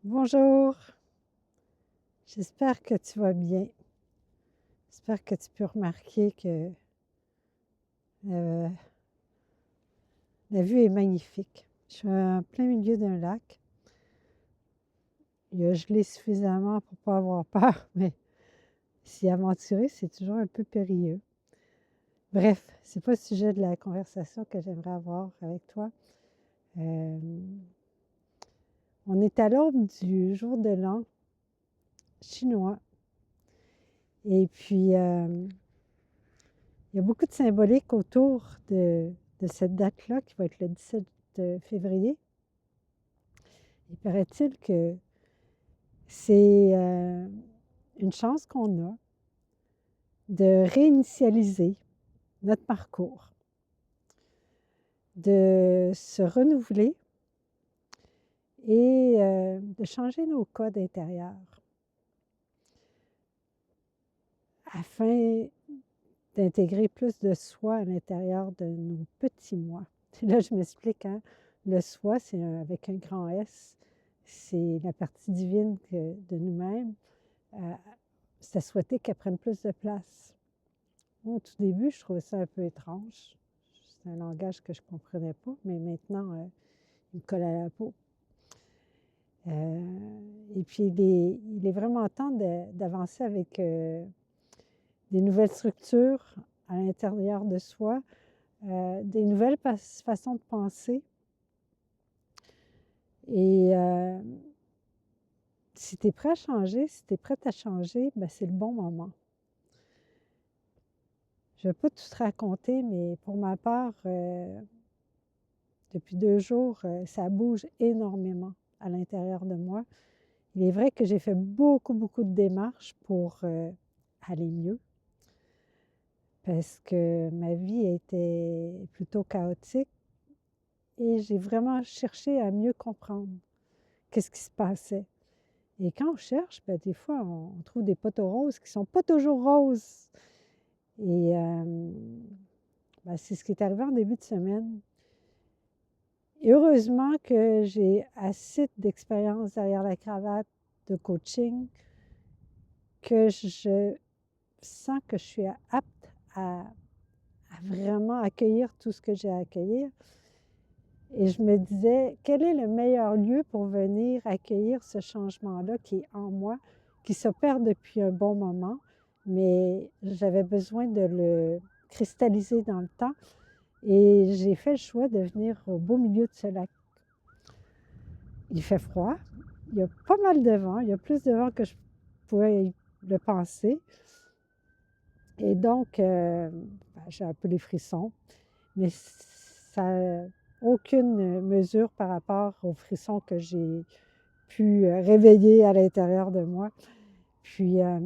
Bonjour, j'espère que tu vas bien. J'espère que tu peux remarquer que euh, la vue est magnifique. Je suis en plein milieu d'un lac. Il a gelé suffisamment pour ne pas avoir peur, mais s'y aventurer, c'est toujours un peu périlleux. Bref, ce n'est pas le sujet de la conversation que j'aimerais avoir avec toi. Euh, on est à l'aube du jour de l'an chinois. Et puis, il y a beaucoup de symbolique autour de cette date-là, qui va être le 17 février. Il paraît-il que c'est une chance qu'on a de réinitialiser notre parcours, de se renouveler et de changer nos codes intérieurs afin d'intégrer plus de soi à l'intérieur de nos petits moi. Là, je m'explique, hein? Le soi, c'est avec un grand S, c'est la partie divine de nous-mêmes. C'est à souhaiter qu'elle prenne plus de place. Moi, au tout début, je trouvais ça un peu étrange. C'est un langage que je ne comprenais pas, mais maintenant, il me colle à la peau. Et puis, il est vraiment temps d'avancer avec des nouvelles structures à l'intérieur de soi, des nouvelles façons de penser. Et si tu es prêt à changer, si tu es prête à changer, ben c'est le bon moment. Je ne vais pas tout te raconter, mais pour ma part, depuis 2 jours, ça bouge énormément à l'intérieur de moi. Il est vrai que j'ai fait beaucoup, beaucoup de démarches pour aller mieux parce que ma vie était plutôt chaotique et j'ai vraiment cherché à mieux comprendre qu'est-ce qui se passait. Et quand on cherche, ben, des fois, on trouve des poteaux roses qui ne sont pas toujours roses. Et ben, c'est ce qui est arrivé en début de semaine. Et heureusement que j'ai assez d'expérience derrière la cravate de coaching que je sens que je suis apte à vraiment accueillir tout ce que j'ai à accueillir. Et je me disais, quel est le meilleur lieu pour venir accueillir ce changement-là qui est en moi, qui s'opère depuis un bon moment, mais j'avais besoin de le cristalliser dans le temps. Et j'ai fait le choix de venir au beau milieu de ce lac. Il fait froid, il y a pas mal de vent, il y a plus de vent que je pouvais le penser. Et donc, j'ai un peu les frissons, mais ça n'a aucune mesure par rapport aux frissons que j'ai pu réveiller à l'intérieur de moi. Puis, la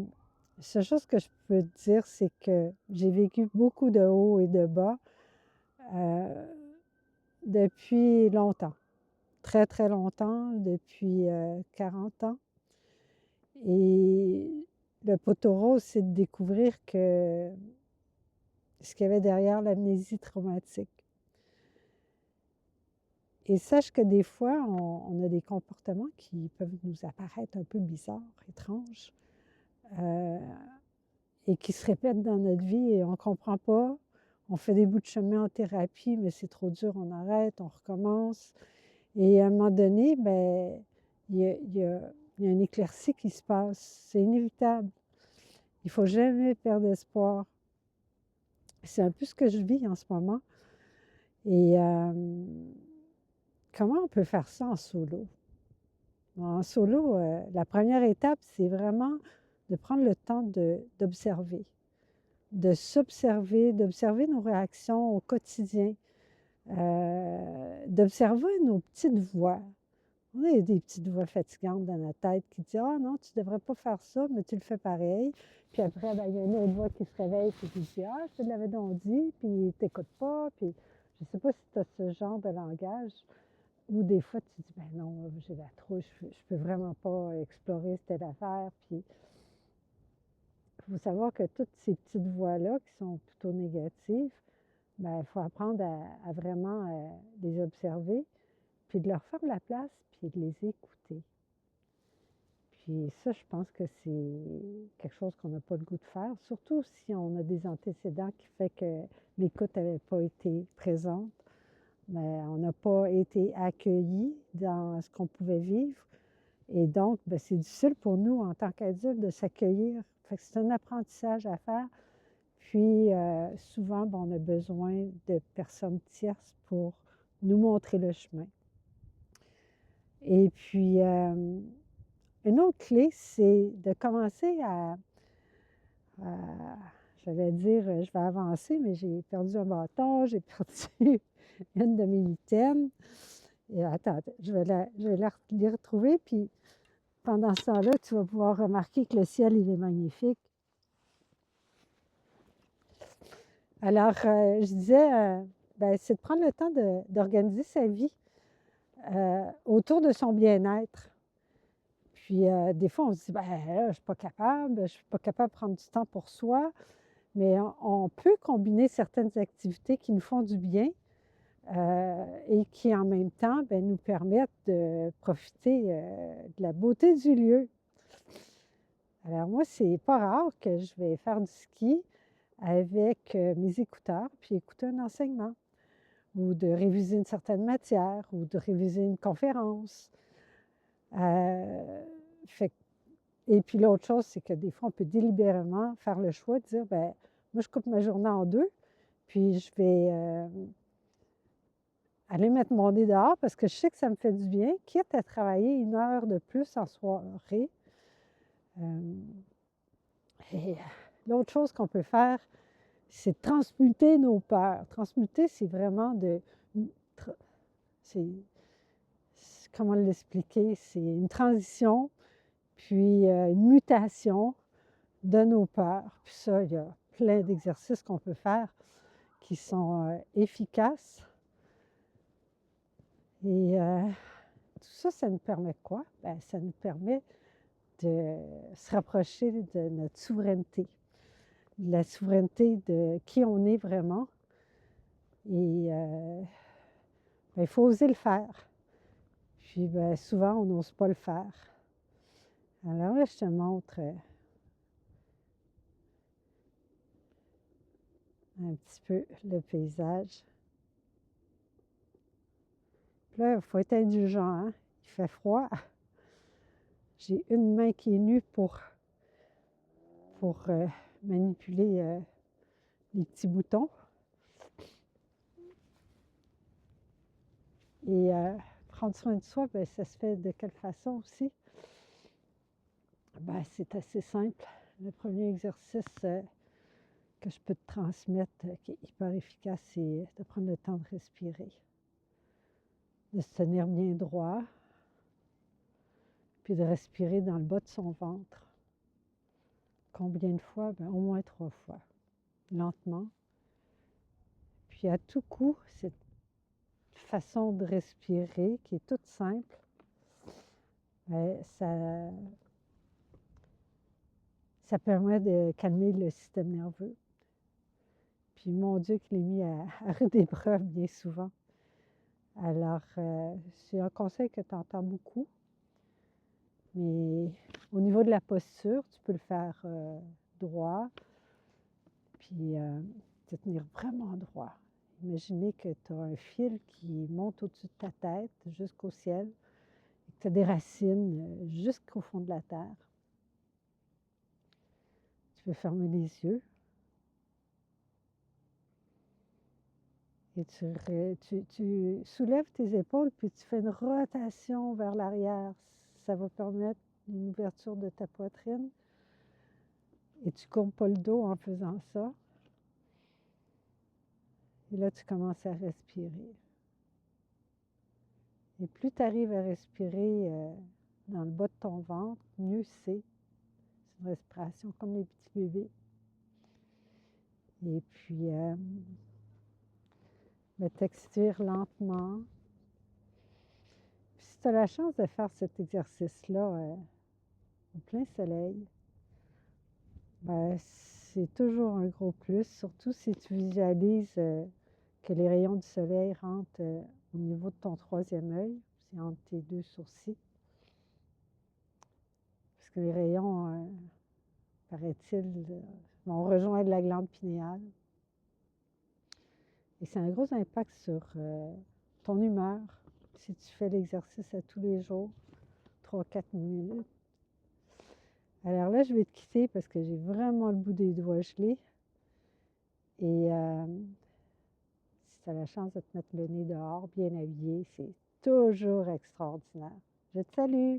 seule chose que je peux te dire, c'est que j'ai vécu beaucoup de hauts et de bas depuis longtemps, très, très longtemps, depuis 40 ans. Et le poteau rose, c'est de découvrir que ce qu'il y avait derrière l'amnésie traumatique. Et sache que des fois, on a des comportements qui peuvent nous apparaître un peu bizarres, étranges, euh, et qui se répètent dans notre vie et on ne comprend pas. On fait des bouts de chemin en thérapie, mais c'est trop dur, on arrête, on recommence. Et à un moment donné, ben, il y a une éclaircie qui se passe. C'est inévitable. Il ne faut jamais perdre espoir. C'est un peu ce que je vis en ce moment. Et comment on peut faire ça en solo? En solo, la première étape, c'est vraiment de prendre le temps d'observer, de s'observer, d'observer nos réactions au quotidien, d'observer nos petites voix. On a des petites voix fatigantes dans la tête qui disent: «Ah non, tu ne devrais pas faire ça, mais tu le fais pareil.» Puis après, ben, il y a une autre voix qui se réveille et qui dit: «Ah, je te l'avais donc dit», puis tu n'écoutes pas. Puis je ne sais pas si tu as ce genre de langage. Ou des fois, tu dis: «Ben non, j'ai la trouille, je ne peux vraiment pas explorer telle affaire.» Puis il faut savoir que toutes ces petites voix-là qui sont plutôt négatives, ben, il faut apprendre à vraiment les observer, puis de leur faire de la place, puis de les écouter. Puis ça, je pense que c'est quelque chose qu'on n'a pas le goût de faire, surtout si on a des antécédents qui fait que l'écoute n'avait pas été présente. Mais on n'a pas été accueillis dans ce qu'on pouvait vivre. Et donc, ben, c'est difficile pour nous, en tant qu'adultes, de s'accueillir. Fait que c'est un apprentissage à faire. Puis, souvent, ben, on a besoin de personnes tierces pour nous montrer le chemin. Et puis, une autre clé, c'est de commencer à- j'allais dire, je vais avancer, mais j'ai perdu un bâton, j'ai perdu une de mes mitaines. Et attends, je vais les retrouver, puis pendant ce temps-là, tu vas pouvoir remarquer que le ciel, il est magnifique. Alors, je disais, ben, c'est de prendre le temps d'organiser sa vie autour de son bien-être. Puis, des fois, on se dit, ben, là, je ne suis pas capable, je ne suis pas capable de prendre du temps pour soi, mais on peut combiner certaines activités qui nous font du bien et qui, en même temps, ben, nous permettent de profiter de la beauté du lieu. Alors, moi, c'est pas rare que je vais faire du ski avec mes écouteurs, puis écouter un enseignement, ou de réviser une certaine matière, ou de réviser une conférence. Fait et puis l'autre chose, c'est que des fois, on peut délibérément faire le choix de dire, ben moi, je coupe ma journée en deux, puis je vais aller mettre mon nez dehors parce que je sais que ça me fait du bien, quitte à travailler 1 heure de plus en soirée. Et l'autre chose qu'on peut faire, c'est de transmuter nos peurs. Transmuter, c'est vraiment c'est, comment l'expliquer? C'est une transition, puis une mutation de nos peurs. Puis ça, il y a plein d'exercices qu'on peut faire qui sont efficaces. Et tout ça, ça nous permet quoi? Bien, ça nous permet de se rapprocher de notre souveraineté, de la souveraineté de qui on est vraiment. Et bien, il faut oser le faire. Puis bien, souvent, on n'ose pas le faire. Alors là, je te montre un petit peu le paysage. Puis là, il faut être indulgent, hein? Il fait froid. J'ai une main qui est nue pour manipuler les petits boutons. Et prendre soin de soi, bien, ça se fait de quelle façon aussi? Bien, c'est assez simple. Le premier exercice que je peux te transmettre, qui est hyper efficace, c'est de prendre le temps de respirer, de se tenir bien droit, puis de respirer dans le bas de son ventre. Combien de fois? Bien, au moins 3 fois, lentement. Puis à tout coup, cette façon de respirer, qui est toute simple, bien, ça permet de calmer le système nerveux. Puis mon Dieu, qu'il est mis à rude épreuve bien souvent. Alors, c'est un conseil que tu entends beaucoup. Mais au niveau de la posture, tu peux le faire droit, puis te tenir vraiment droit. Imaginez que tu as un fil qui monte au-dessus de ta tête jusqu'au ciel, et que tu as des racines jusqu'au fond de la terre. Tu peux fermer les yeux. Et tu soulèves tes épaules, puis tu fais une rotation vers l'arrière. Ça va permettre une ouverture de ta poitrine. Et tu ne courbes pas le dos en faisant ça. Et là, tu commences à respirer. Et plus tu arrives à respirer dans le bas de ton ventre, mieux c'est. C'est une respiration comme les petits bébés. Et puis, t'extires lentement. Puis si tu as la chance de faire cet exercice-là au plein soleil, ben, c'est toujours un gros plus, surtout si tu visualises que les rayons du soleil rentrent au niveau de ton troisième œil, c'est entre tes deux sourcils. que les rayons, paraît-il, vont rejoindre la glande pinéale. Et c'est un gros impact sur ton humeur si tu fais l'exercice à tous les jours, 3-4 minutes. Alors là, je vais te quitter parce que j'ai vraiment le bout des doigts gelés. Et si tu as la chance de te mettre le nez dehors, bien habillé, c'est toujours extraordinaire. Je te salue!